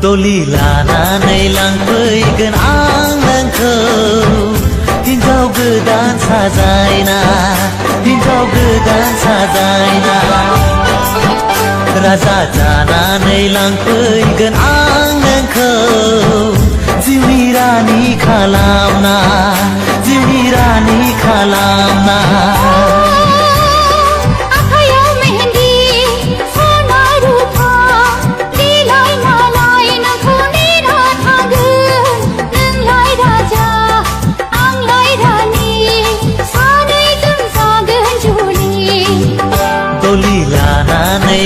दलि लानानै लांफैगोन आं नोंखौ हिन्जाव गोदान साजायना हिन्जाव गोदान साजायना राजा जानानै लांफैगोन आं नोंखौ जिउनि रानि खालामना जिउनि रानि खालामना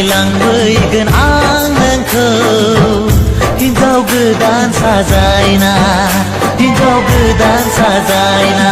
लांफैगोन आं नोंखौ हिन्जाव गोदान साजायना हिन्जाव गोदान साजायना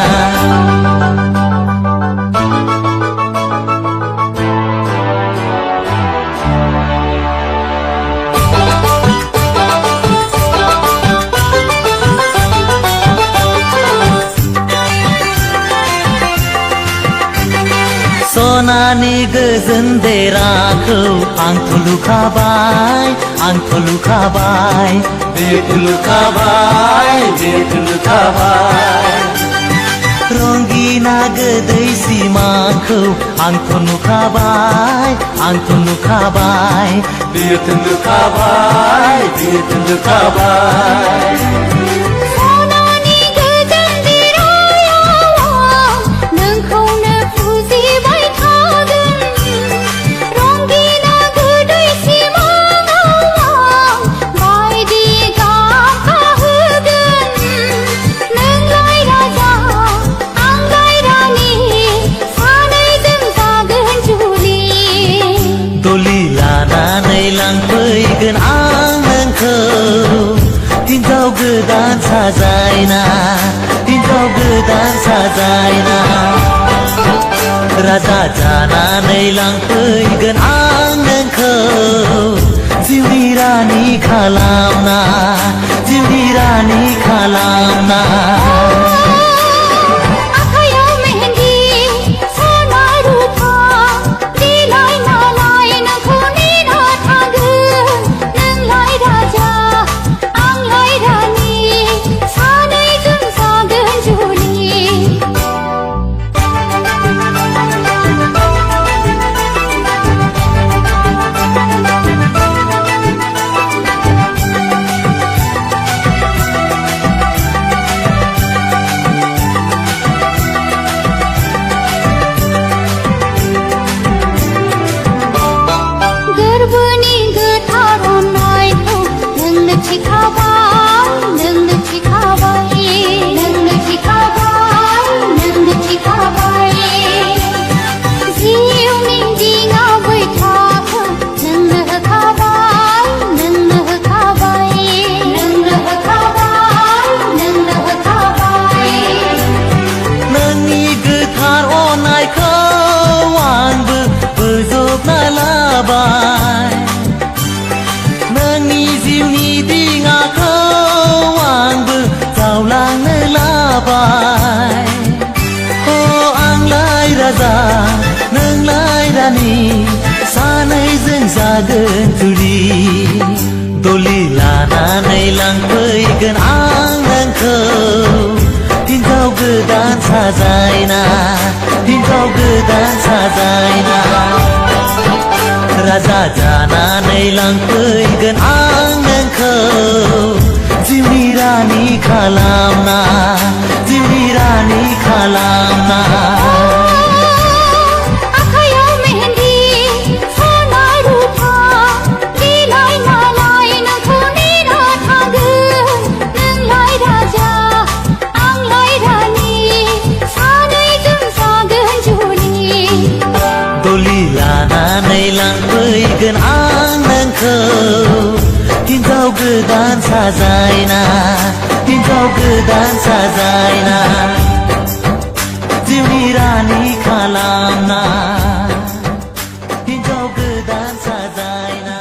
सनानि गोजोन देराखौ आंथ' लुखाबाय आंथ' लुखाबाय बेथ' लुखाबाय बेथ' लुखाबाय रंगिना गोदै सिमाखौ आंथ' नुखाबाय आंथ' नुखाबाय बेथ' लुखाबाय बेथ' लुखाबाय लांफैगोन आं नोंखौ हिन्जाव गोदान साजायना हिन्जाव गोदान साजायना राजा जानानै लांफैगोन आं नोंखौ जिउनि रानि खालामना जिउनि रानि खालामना नोंनि जिउनि दिङाखौ आंबो जावलांनो लाबाय अ आंलाय राजा नोंलाय रानि सानैजों जागोन जुलि दलि लानानै लांफैगोन आं नोंखौ हिन्जाव गोदान साजायना हिन्जाव गोदान साजायना राजा जानानै लांफैगोन आं नोंखौ जिउनि रानि खालामना जिउनि रानि खालामना लांफैगोन आं नोंखौ हिन्जाव गोदान साजायना हिन्जाव गोदान साजायना जिउनि रानि खालामना हिन्जाव गोदान साजायना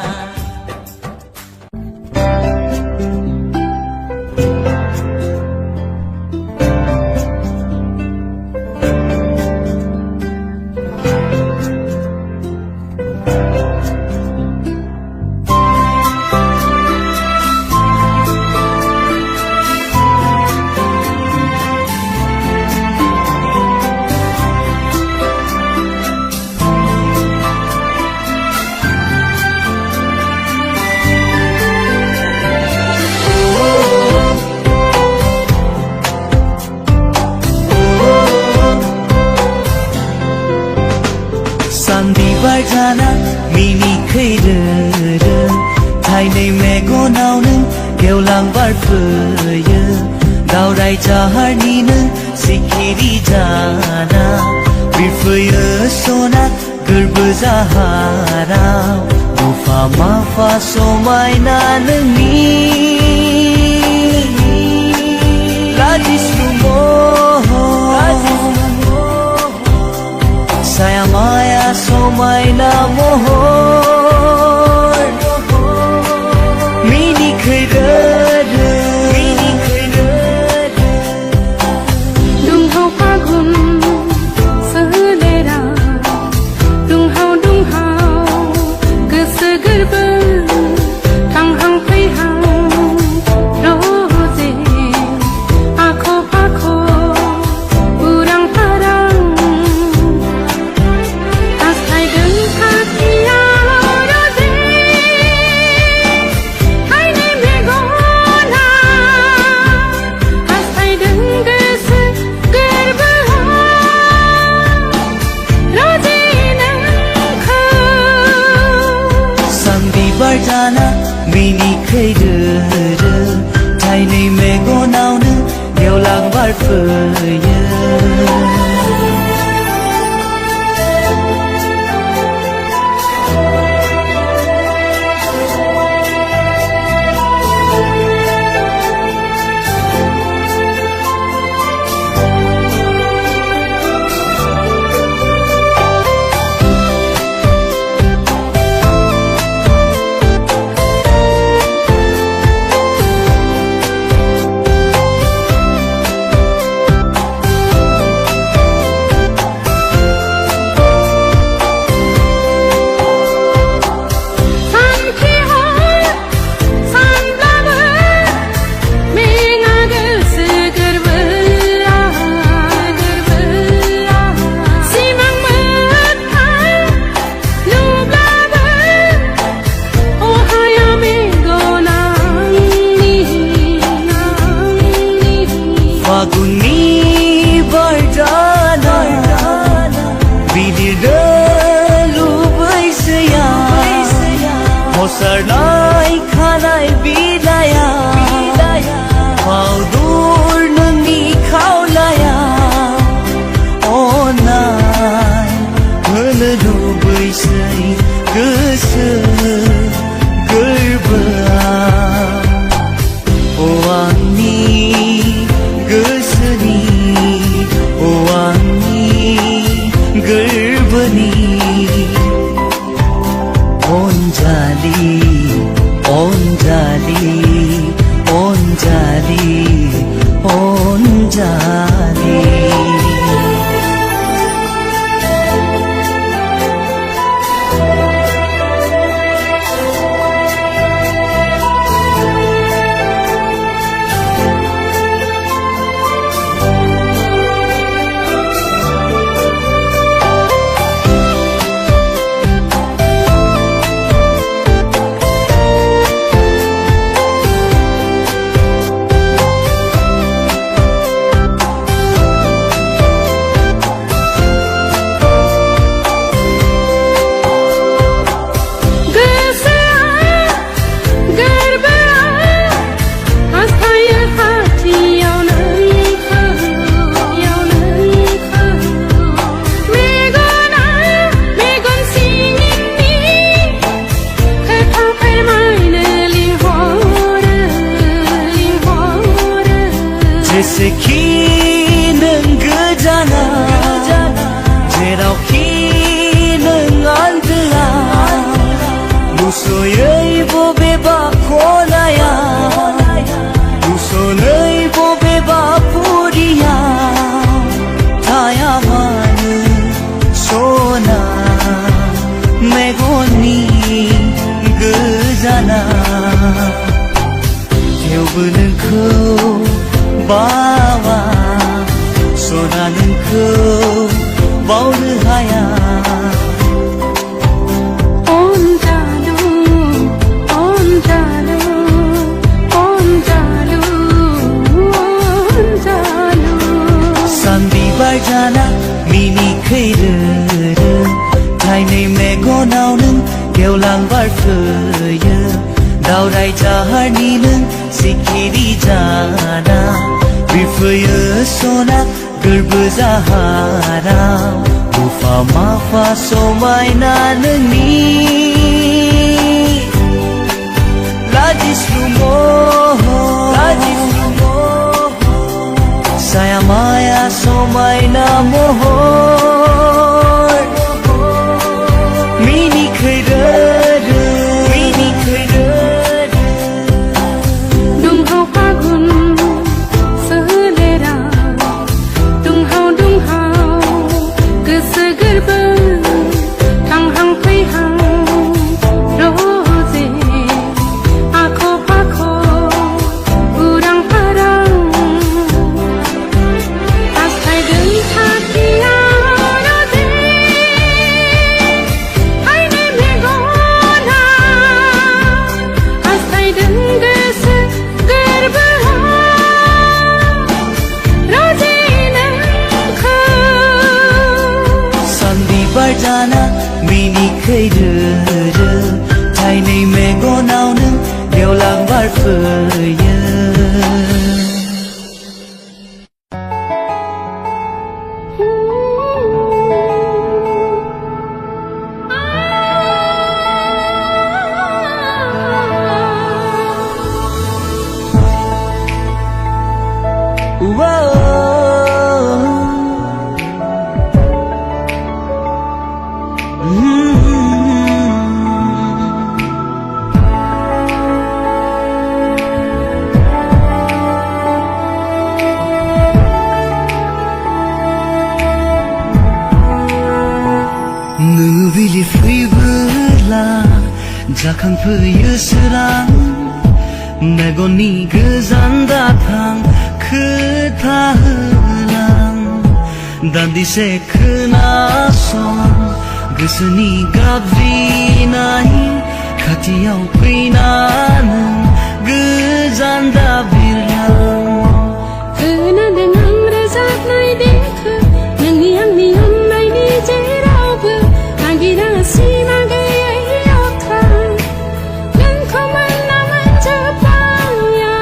जाहारनि नों सिखिरि जाना बिरफैयो सना गोरबो जाहाराव मुफा माफा समायना नोंनि लाजिस्लु महर साया माया समायना महर मिनिखैरो जाना मिनिखैरो थाइनै मेगनावनो गेवलां बारफैयो फागुननि बारजाना बिलिरनो लुबैसैया हसारनाय खानाय बिलाया फावदुर नोंनि खावलाया अननाय होनो लुबैसै गोसो गोरबोआव अ आंनि गोसोनि अ आंनि गोरबोनि अनजालि अनजालि अनजालि अनजालि जेसेखि नों गोजाना जेरावखि नों आन्दोआ नुस'यै बबेबा खनाया नुस'नै बबेबा फुरियाव थाया मानो सना मेगननि गोजाना थेवबो नोंखौ बावा सना नोंखौ बावनो हाया अनजालु अनजालु अनजालु अनजालु सान बिबार जाना मिनिखैरो थाइनै मेगनाव नों गेवलां बारफैयो दावराय जाहारनि नों सिखिरि जाना बिरफैयो सना गोरबो जाहाराव मुफा माफा समायना नोंनि लाजिस्लु महर साया माया समायना महर मिनिखैरो दुंहाव फागुन सोलेरा दुंहाव गोसो गोरबो थांहां फैहां रजे आख' फाख' उरां फारां हास्थायदों थाखिया रजे आइनि मेगना हास्थायदों गोसो गोरबोआव रजे नोंखौ सानबिबार जाना मिनिखैरो थाइनै मेगनाव नों गेवलां बारफैयो मोनाबिलि फैबोला जाखांफैयो सोरां मेगननि गोजान दाथां खोथा होलां दान्दिसे खोनासं गोसोनि गाबज्रिनाय खाथियाव फैना नों गोजान दाबिरलां खोनादों आं रोजाबनाय देंखो नोंनि आंनि अननायनि जेरावबो नागिरा सिमा गैयै अख्रां नोंखौ मोनना मोनजोब्बाया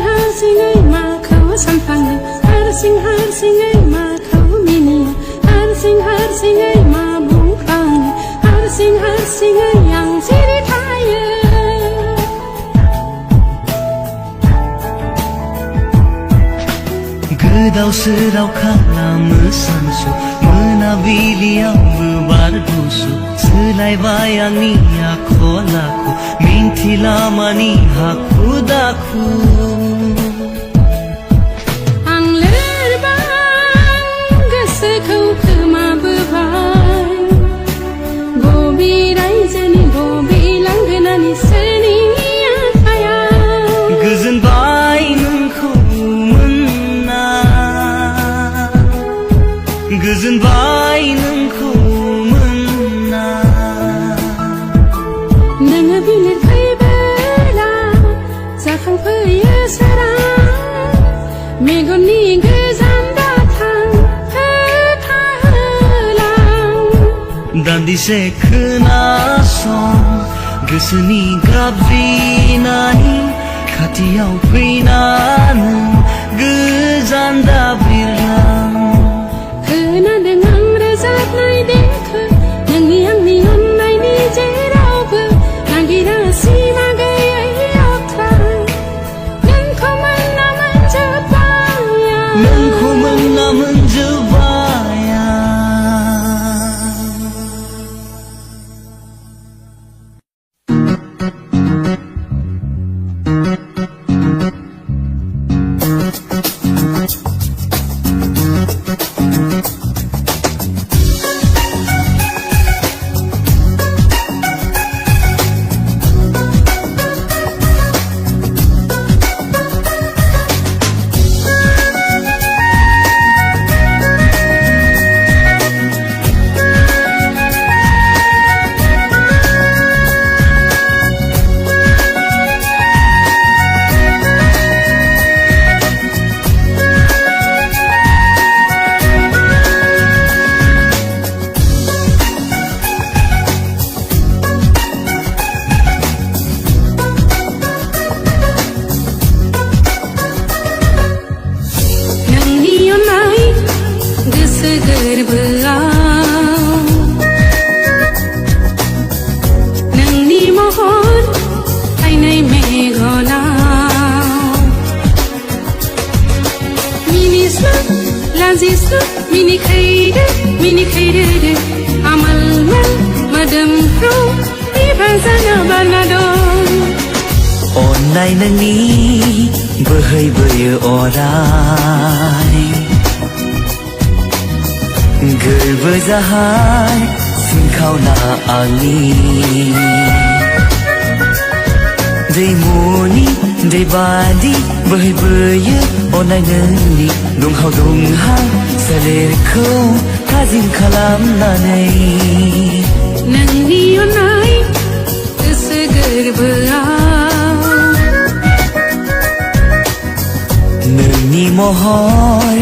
हारसिङै माखौ सानफ्लाङो हारसिङै माखौ मिनियो हारसिङै मा बुंफ्लाङो हारसिङै आं सिरि थायो गोदाव सोराव खालामो सानसु मोनाबिलियावबो बार गुसु सोलायबाय आंनि आखल आखु मिन्थिला मानि हाखु दाखु आं लोरबां गोसोखौ खोमाबोबाय बबे रायजोनि बबे लांगोनानि सोरनि आखायाव गोजोनबाय नोंखौ मोनना गोजोनबाय नोंखौ मोनना नोङो बिलिर फैबोला जाखांफैयो सोरां मेगननि गोजान दाथां खोथा होलां दान्दिसे खोनासं गोसोनि गाबज्रिनाय खाथियाव फैना नों गोजान दाबिरलां खोनादों आं रोजाबनाय देंखो नोंनि आंनि अननायनि जेरावबो नागिरा सिमा गैयै अख्रां नोंखौ मोनना मोनजोब्बाया गोरबोआव नोंनि महर फायनाय मेगनाव मिनिस्लु लाजिस्लु मिनिखैरो आमोल मोदोमफ्रु बिबार जानो बारना दं अननाय नोंनि बोहैबोयो अराय गोरबो जाहार सिंखावना आंनि दैमुनि दैबादि बोहैबोयो अननाय नोंनि दुंहाव दुंहाव सोलेरखौ थाजिम खालामनानै नोंनि अननाय गोसो गोरबोआव नोंनि महर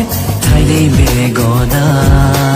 थाइनै मेगनाव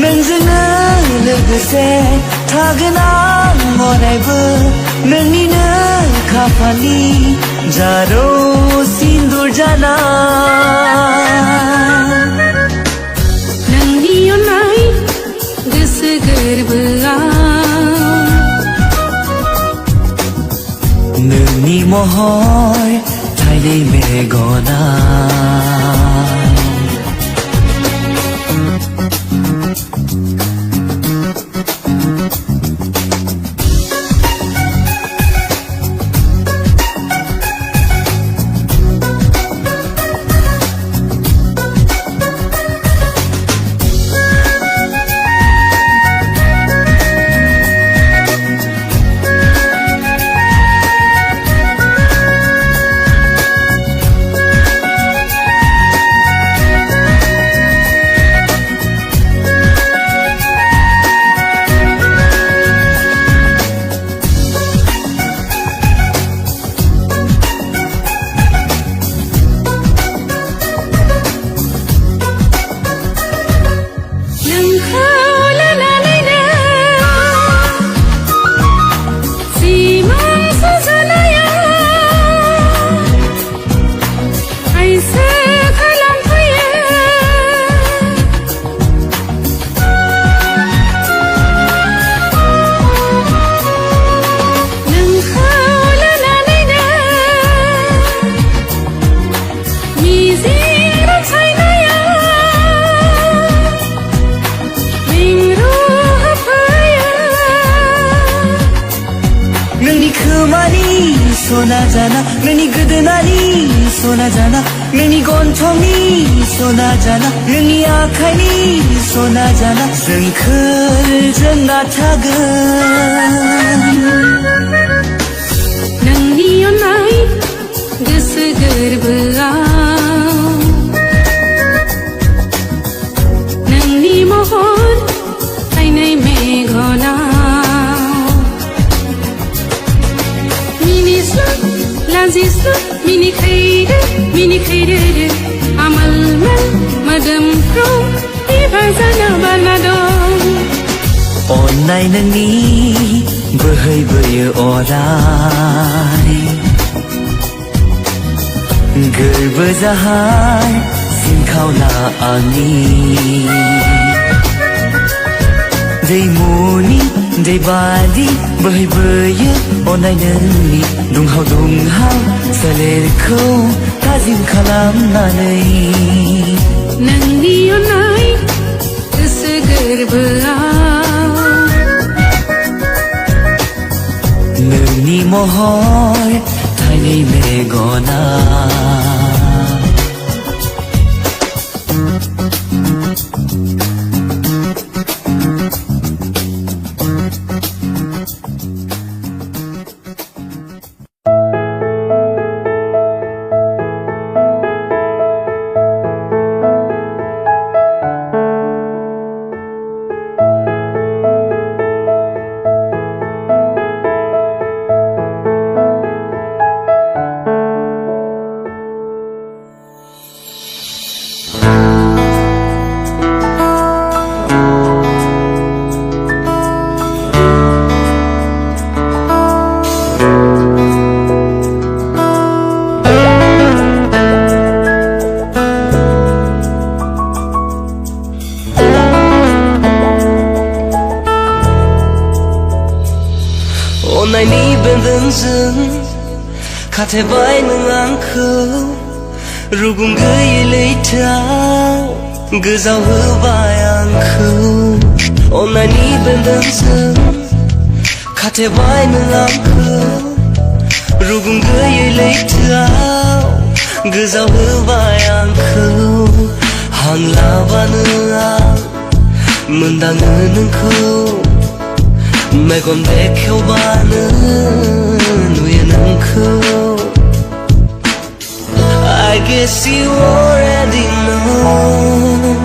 नोंजोंनो लोगोसे थागोन आं अरायबो नोंनिनो खाफालनि जारौ सिन्दुर जाना नोंनि अननाय गोसो गोरबोआव नोंनि महर थाइनै मेगनाव सना जाना नोंनि गोदोनानि सना जाना नोंनि गन्थंनि सना जाना नोंनि आखाइनि सना जाना जोंखोलजों नाथागोन नोंनि अननाय गोसो गोरबोआव नोंनि महर थाइनै मेगनाव लाजिस्लु मिनिखैरो आमोल मोदोमफ्रु बिबार जानो बारना दं अननाय नोंनि बोहैबोयो अराय गोरबो जाहार सिंखावना आंनि दैमुनि दैबादि बोहैबोयो अननाय नोंनि दुंहाव सोलेरखौ थाजिम खालामनानै नोंनि अननाय गोसो गोरबोआव नोंनि महर थाइनै मेगना अननायनि बेन्दोंजों खाथेबाय नों आंखौ रुगुं गैयै लैथोआव गोजावहोबाय आंखौ अननायनि बेन्दोंजों खाथेबाय नों आंखौ रुगुं गैयै लैथोआव गोजावहोबाय आंखौ हां लाबानो आं मोनदाङो नोंखौ मेगन बेखेवबानो नुयो नोंखौ I guess you already know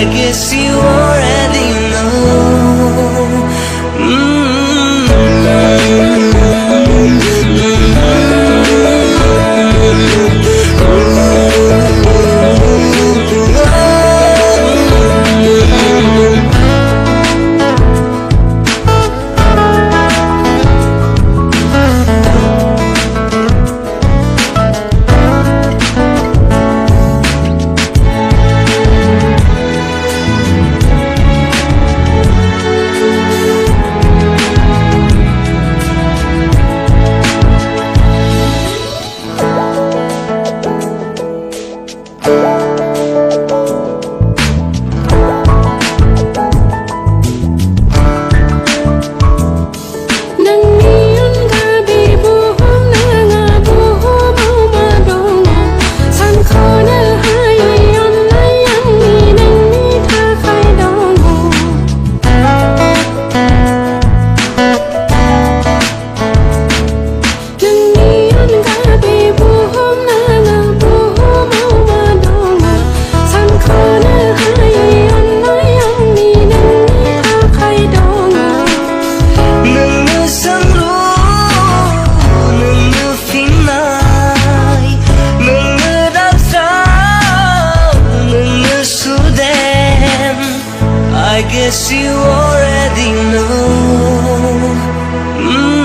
I guess you already I guess you already know Mm.